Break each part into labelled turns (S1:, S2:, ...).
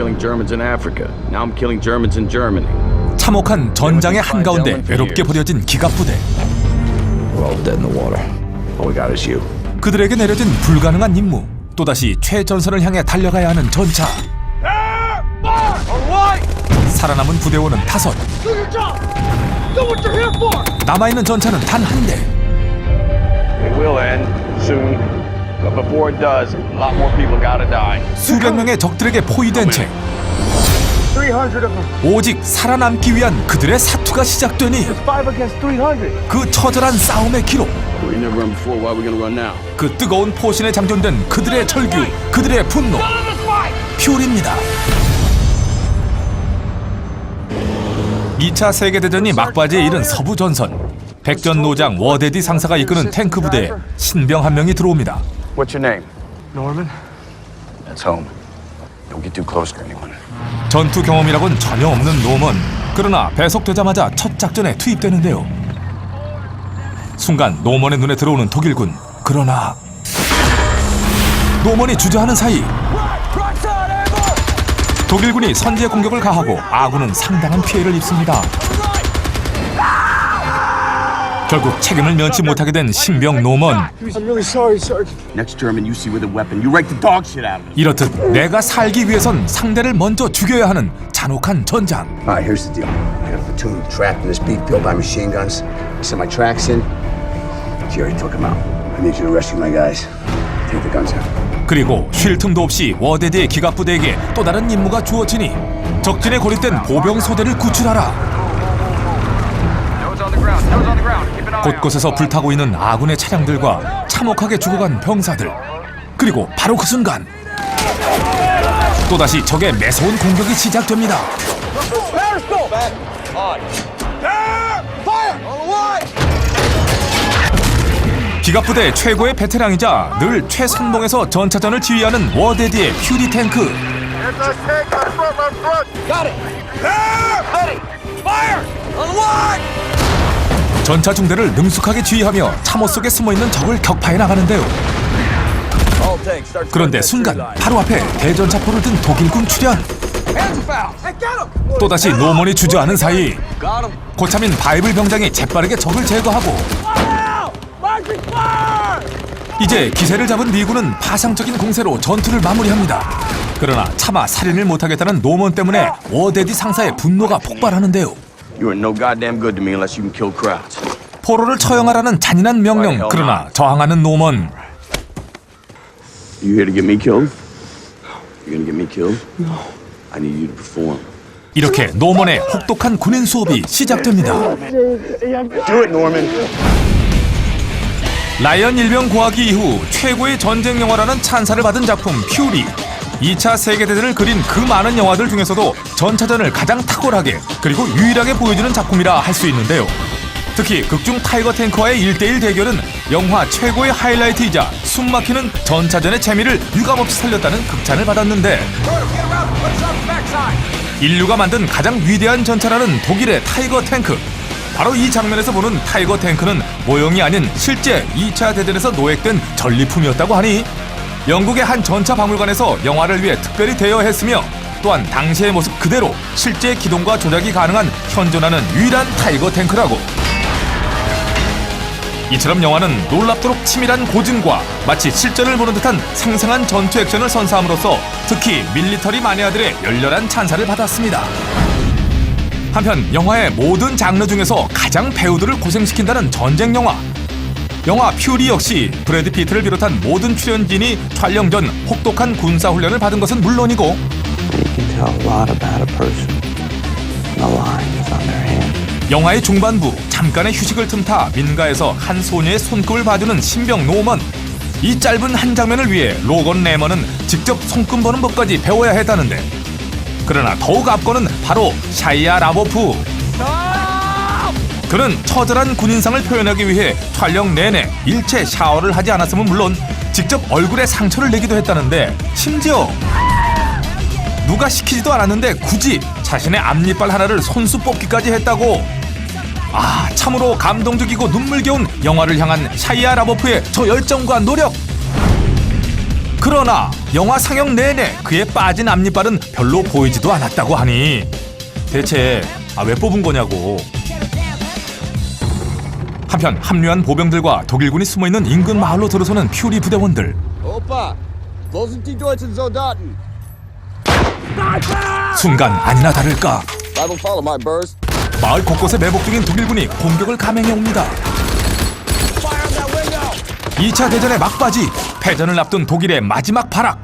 S1: killing Germans in Africa. Now I'm killing Germans in Germany.
S2: 참혹한 전장의 한가운데 외롭게 버려진 기갑부대.
S1: We're all dead in the water. All we got is you.
S2: 그들에게 내려진 불가능한 임무. 또다시 최전선을 향해 달려가야 하는 전차. 살아남은 부대원은 5. 남아있는 전차는 단 1대.
S1: It will end soon, but before it does, a lot more people gotta die.
S2: 수백 명의 적들에게 포위된 채
S3: 300 of them.
S2: 오직 살아남기 위한 그들의 사투가 시작되니
S3: 5 against 300.
S2: 그 처절한 싸움의 기록.
S1: We never run before. Why are we gonna run now?
S2: 그 뜨거운 포신에 장전된 그들의 절규, 그들의 분노. 퓨리입니다. 2차 세계대전이 막바지에 이른 서부전선. 백전노장 워데디 상사가 이끄는 탱크 부대에 신병 한 명이 들어옵니다.
S1: What's your name?
S3: Norman?
S1: That's home. Don't get too close to anyone.
S2: 전투 경험이라곤 전혀 없는 노먼. 그러나 배속되자마자 첫 작전에 투입되는데요. 순간 노먼의 눈에 들어오는 독일군. 그러나 노먼이 주저하는 사이 독일군이 선제 공격을 가하고 아군은 상당한 피해를 입습니다. 결국 책임을 면치 못하게 된 신병 노먼.
S3: I'm really sorry, Sergeant.
S1: Next German you see with a weapon, you rake the dog shit out of it.
S2: 이렇듯 내가 살기 위해선 상대를 먼저 죽여야 하는 잔혹한 전장.
S4: All right, here's the deal. I got a platoon trapped in this beef built by machine guns. I sent my tracks in. Jerry took them out. I need you to rescue my guys. Take the guns out.
S2: 그리고 쉴 틈도 없이 워데디의 기갑부대에게 또 다른 임무가 주어지니 적진에 고립된 보병 소대를 구출하라. 곳곳에서 불타고 있는 아군의 차량들과 참혹하게 죽어간 병사들. 그리고 바로 그 순간 또다시 적의 매서운 공격이 시작됩니다. 기갑부대 최고의 베테랑이자 늘 최선봉에서 전차전을 지휘하는 워데디의 퓨리 탱크. 전차 중대를 능숙하게 지휘하며 참호 속에 숨어있는 적을 격파해 나가는데요. 그런데 순간 바로 앞에 대전차포를 든 독일군 출현. 또다시 노먼이 주저하는 사이 고참인 바이블 병장이 재빠르게 적을 제거하고 이제 기세를 잡은 미군은 파상적인 공세로 전투를 마무리합니다. 그러나 차마 살인을 못하겠다는 노먼 때문에 워데디 상사의 분노가 폭발하는데요.
S1: You are no goddamn good to me unless you can kill crowds.
S2: 포로를 처형하라는 잔인한 명령. 그러나 저항하는 노먼.
S1: You here to get me killed? You gonna get me killed? No. I need you to perform.
S2: 이렇게 노먼의 혹독한 군인 수업이 시작됩니다.
S1: Do it, Norman.
S2: 라이언 일병 구하기 이후 최고의 전쟁 영화라는 찬사를 받은 작품 퓨리. 2차 세계대전을 그린 그 많은 영화들 중에서도 전차전을 가장 탁월하게 그리고 유일하게 보여주는 작품이라 할 수 있는데요. 특히 극중 타이거 탱크와의 1대1 대결은 영화 최고의 하이라이트이자 숨막히는 전차전의 재미를 유감없이 살렸다는 극찬을 받았는데 인류가 만든 가장 위대한 전차라는 독일의 타이거 탱크. 바로 이 장면에서 보는 타이거 탱크는 모형이 아닌 실제 2차 대전에서 노획된 전리품이었다고 하니 영국의 한 전차 박물관에서 영화를 위해 특별히 대여했으며 또한 당시의 모습 그대로 실제 기동과 조작이 가능한 현존하는 유일한 타이거 탱크라고. 이처럼 영화는 놀랍도록 치밀한 고증과 마치 실전을 보는 듯한 생생한 전투 액션을 선사함으로써 특히 밀리터리 마니아들의 열렬한 찬사를 받았습니다. 한편 영화의 모든 장르 중에서 가장 배우들을 고생시킨다는 전쟁 영화. 영화 퓨리 역시 브래드 피트를 비롯한 모든 출연진이 촬영 전 혹독한 군사 훈련을 받은 것은 물론이고
S5: You can tell a lot about a person. The line is on their hand.
S2: 영화의 중반부 잠깐의 휴식을 틈타 민가에서 한 소녀의 손금을 봐주는 신병 노먼. 이 짧은 한 장면을 위해 로건 레머는 직접 손금 보는 법까지 배워야 했다는데 그러나 더욱 앞거는 바로 샤이아 라보프. 그는 처절한 군인상을 표현하기 위해 촬영 내내 일체 샤워를 하지 않았으면 물론 직접 얼굴에 상처를 내기도 했다는데 심지어 누가 시키지도 않았는데 굳이 자신의 앞니빨 하나를 손수 뽑기까지 했다고. 아, 참으로 감동적이고 눈물겨운 영화를 향한 샤이아 라보프의 저 열정과 노력. 그러나 영화 상영 내내 그의 빠진 앞니빨은 별로 보이지도 않았다고 하니 대체 왜 뽑은 거냐고. 한편 합류한 보병들과 독일군이 숨어있는 인근 마을로 들어서는 퓨리 부대원들.
S1: Opa, wo sind die deutschen Soldaten?
S2: 순간 아니나 다를까
S1: I will follow my burst.
S2: 마을 곳곳에 매복 중인 독일군이 공격을 감행해 옵니다. 2차 대전의 막바지, 패전을 앞둔 독일의 마지막 발악,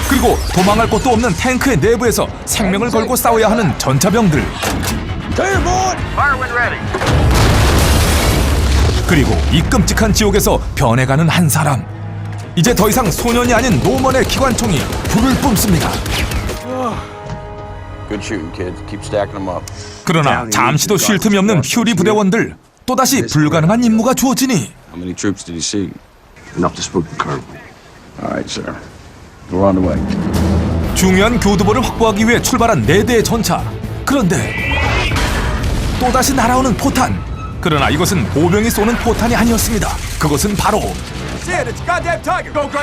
S2: 그리고 도망갈 곳도 없는 탱크의 내부에서 생명을 걸고 싸워야 하는 전차병들. 그리고 이 끔찍한 지옥에서 변해가는 한 사람. 이제 더 이상 소년이 아닌 노먼의 기관총이 불을 뿜습니다.
S1: Good shooting, kids. Keep stacking them up.
S2: 그러나 잠시도 쉴 틈이 없는 퓨리 부대원들. 또다시 불가능한 임무가 주어지니
S1: How many troops did you see?
S4: Enough to spook the colonel.
S1: All right, sir. We're on the way.
S2: 중요한 교두보를 확보하기 위해 출발한 4대의 전차. 그런데 또다시 날아오는 포탄. 그러나 이것은 보병이 쏘는 포탄이 아니었습니다. 그것은 바로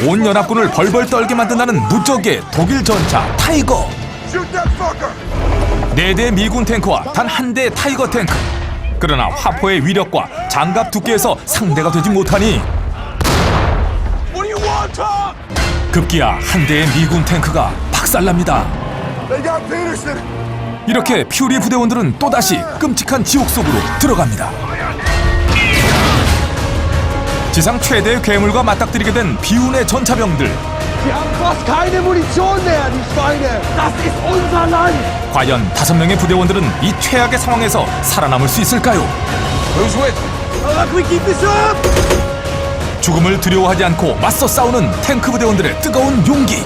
S2: 온 연합군을 벌벌 떨게 만든다는 무적의 독일 전차 타이거. 4대의 미군 탱크와 단 한 대의 타이거 탱크. 그러나 화포의 위력과 장갑 두께에서 상대가 되지 못하니 급기야 한 대의 미군 탱크가 박살납니다. 이렇게 퓨리 부대원들은 또다시 끔찍한 지옥 속으로 들어갑니다. 지상 최대의 괴물과 맞닥뜨리게 된 비운의 전차병들. 과연 5명의 부대원들은 이 최악의 상황에서 살아남을 수 있을까요? 죽음을 두려워하지 않고 맞서 싸우는 탱크 부대원들의 뜨거운 용기.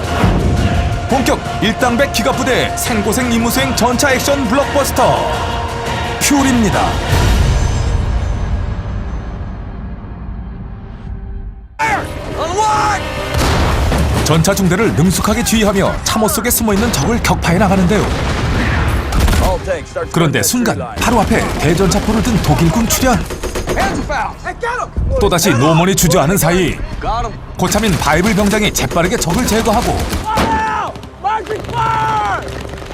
S2: 본격 일당백 기갑부대의 생고생 임무수행 전차 액션 블록버스터 퓨리입니다. 전차 중대를 능숙하게 지휘하며 참호 속에 숨어있는 적을 격파해 나가는데요. 그런데 순간 바로 앞에 대전차포를 든 독일군 출현. 또다시 노먼이 주저하는 사이 고참인 바이블 병장이 재빠르게 적을 제거하고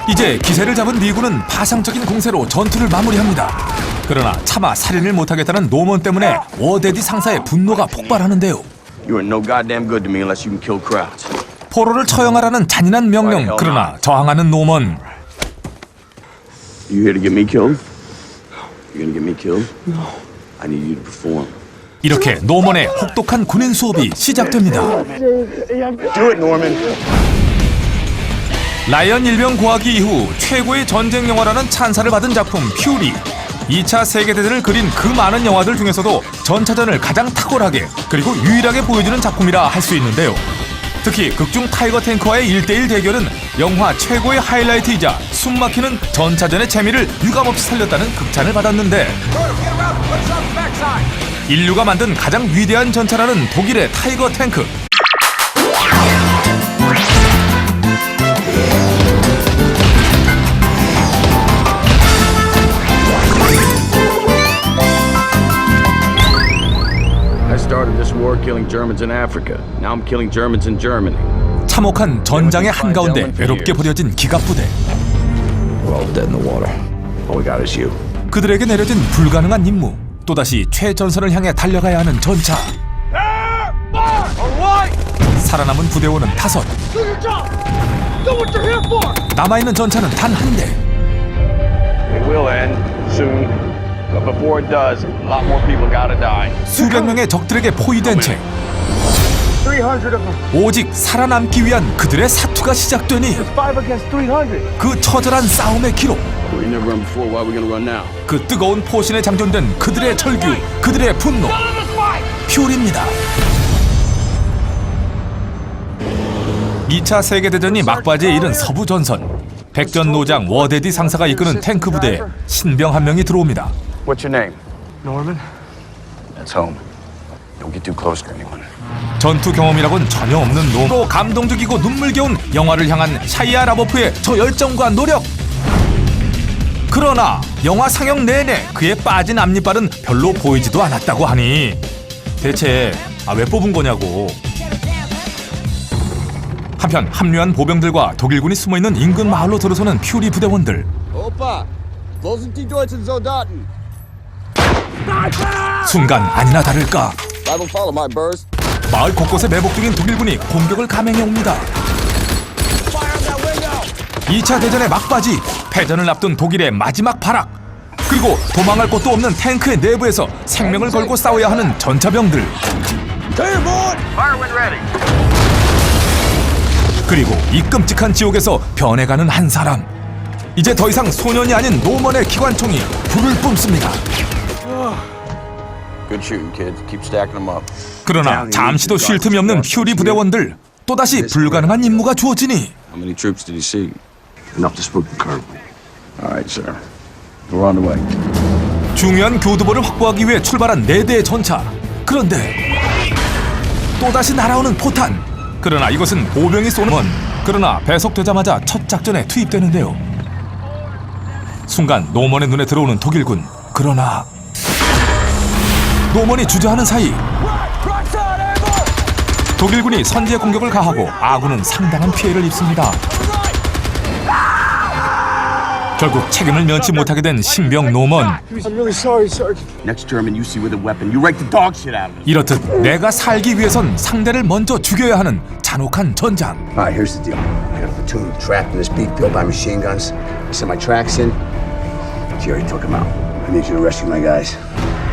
S2: 이제 기세를 잡은 미군은 파상적인 공세로 전투를 마무리합니다. 그러나 차마 살인을 못하겠다는 노먼 때문에 워데디 상사의 분노가 폭발하는데요.
S1: You are no goddamn good to me unless you can kill crowds.
S2: 포로를 처형하라는 잔인한 명령. 그러나 저항하는 노먼.
S1: You here to get me killed? You gonna get me killed? No. I need you to perform.
S2: 이렇게 노먼의 혹독한 군인 수업이 시작됩니다.
S1: Do it, Norman.
S2: 라이언 일병 구하기 이후 최고의 전쟁 영화라는 찬사를 받은 작품 퓨리. 2차 세계대전을 그린 그 많은 영화들 중에서도 전차전을 가장 탁월하게 그리고 유일하게 보여주는 작품이라 할 수 있는데요. 특히 극중 타이거 탱크와의 1대1 대결은 영화 최고의 하이라이트이자 숨막히는 전차전의 재미를 유감없이 살렸다는 극찬을 받았는데 인류가 만든 가장 위대한 전차라는 독일의 타이거 탱크.
S1: I started this war killing Germans in Africa. Now I'm killing Germans in Germany.
S2: 참혹한 전장의 한가운데 외롭게 버려진 기갑부대.
S1: We're all dead in the water. All we got is you.
S2: 그들에게 내려진 불가능한 임무. 또다시 최전선을 향해 달려가야 하는 전차. 살아남은 부대원은 5. 남아있는 전차는 단 한 대.
S1: It will end soon, but before it does, a lot more people gotta die.
S2: 수백 명의 적들에게 포위된 채
S3: 300 of them.
S2: 오직 살아남기 위한 그들의 사투가 시작되니
S3: 5 against 300.
S2: 그 처절한 싸움의 기록.
S1: We never run before. Why are we gonna run now?
S2: 그 뜨거운 포신에 장전된 그들의 절규, 그들의 분노. 퓨리입니다. 2차 세계대전이 막바지에 이른 서부 전선. 백전노장 워데디 상사가 이끄는 탱크 부대에 신병 한 명이 들어옵니다.
S1: What's your name?
S3: Norman?
S1: That's home. Don't get too close to anyone.
S2: 전투 경험이라곤 전혀 없는 놈으로 감동적이고 눈물겨운 영화를 향한 샤이아 라보프의 저 열정과 노력. 그러나 영화 상영 내내 그의 빠진 앞니빨은 별로 보이지도 않았다고 하니 대체 왜 뽑은 거냐고. 한편 합류한 보병들과 독일군이 숨어있는 인근 마을로 들어서는 퓨리 부대원들.
S1: Opa, wo sind die deutschen Soldaten?
S2: 순간 아니나 다를까
S1: I will follow my burst.
S2: 마을 곳곳에 매복 중인 독일군이 공격을 감행해 옵니다. 2차 대전의 막바지, 패전을 앞둔 독일의 마지막 발악, 그리고 도망갈 곳도 없는 탱크의 내부에서 생명을 걸고 싸워야 하는 전차병들. 그리고 이 끔찍한 지옥에서 변해가는 한 사람. 이제 더 이상 소년이 아닌 노먼의 기관총이 불을 뿜습니다.
S1: Good shooting, kids. Keep stacking them up.
S2: 그러나 잠시도 쉴 틈이 없는 퓨리 부대원들. 또다시 불가능한 임무가 주어지니
S1: How many troops did you see?
S4: Enough to spook the colonel.
S1: All right, sir. We're on the way.
S2: 중요한 교두보를 확보하기 위해 출발한 4대의 전차. 그런데 또다시 날아오는 포탄. 그러나 이것은 보병이 쏘는 건. 그러나 배속되자마자 첫 작전에 투입되는데요. 순간 노먼의 눈에 들어오는 독일군. 그러나 노먼이 주저하는 사이 독일군이 선제 공격을 가하고 아군은 상당한 피해를 입습니다. 결국 책임을 면치 못하게 된 신병 노먼.
S3: I'm really sorry, Sergeant.
S1: Next German you see with a weapon, you rake the dog shit out of it.
S2: 이렇듯 내가 살기 위해선 상대를 먼저 죽여야 하는 잔혹한 전장.
S4: All right, here's the deal. I got a platoon trapped in this beef field by machine guns. I sent my tracks in. Jerry took them out. I need you to rescue my guys.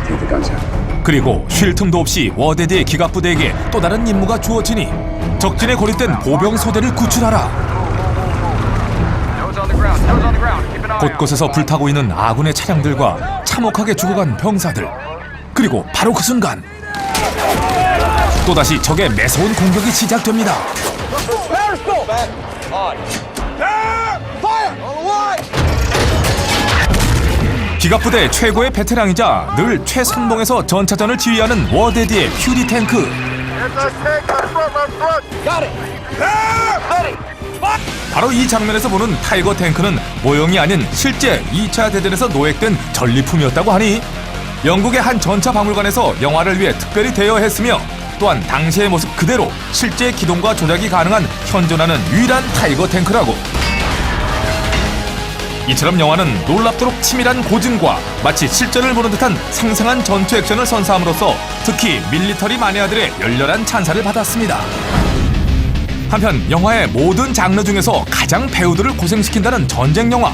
S4: Take the guns out.
S2: 그리고 쉴 틈도 없이 워데드의 기갑부대에게 또 다른 임무가 주어지니 적진에 고립된 보병 소대를 구출하라. 곳곳에서 불타고 있는 아군의 차량들과 참혹하게 죽어간 병사들. 그리고 바로 그 순간 또다시 적의 매서운 공격이 시작됩니다. 기갑부대 최고의 베테랑이자 늘 최선봉에서 전차전을 지휘하는 워데드의 퓨리 탱크. 바로 이 장면에서 보는 타이거 탱크는 모형이 아닌 실제 2차 대전에서 노획된 전리품이었다고 하니 영국의 한 전차 박물관에서 영화를 위해 특별히 대여했으며 또한 당시의 모습 그대로 실제 기동과 조작이 가능한 현존하는 유일한 타이거 탱크라고. 이처럼 영화는 놀랍도록 치밀한 고증과 마치 실전을 보는 듯한 생생한 전투 액션을 선사함으로써 특히 밀리터리 마니아들의 열렬한 찬사를 받았습니다. 한편 영화의 모든 장르 중에서 가장 배우들을 고생시킨다는 전쟁 영화.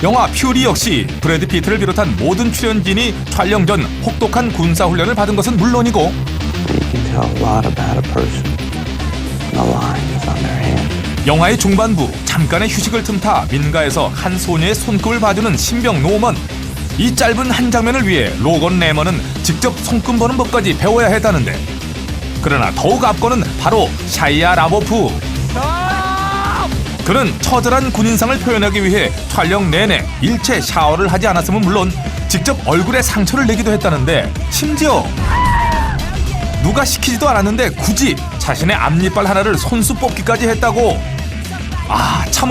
S2: 영화 퓨리 역시 브래드 피트를 비롯한 모든 출연진이 촬영 전 혹독한 군사 훈련을 받은 것은 물론이고
S5: You can tell a lot about a person when the line is on their hand.
S2: 영화의 중반부 잠깐의 휴식을 틈타 민가에서 한 소녀의 손금을 봐주는 신병 노먼. 이 짧은 한 장면을 위해 로건 레머는 직접 손금 보는 법까지 배워야 했다는데, 그러나 더욱 앞거는 바로 샤이아 라보프. 그는 처절한 군인상을 표현하기 위해 촬영 내내 일체 샤워를 하지 않았음은 물론 직접 얼굴에 상처를 내기도 했다는데, 심지어 누가 시키지도 않았는데 굳이 자신의 앞니빨 하나를 손수 뽑기까지 했다고. 참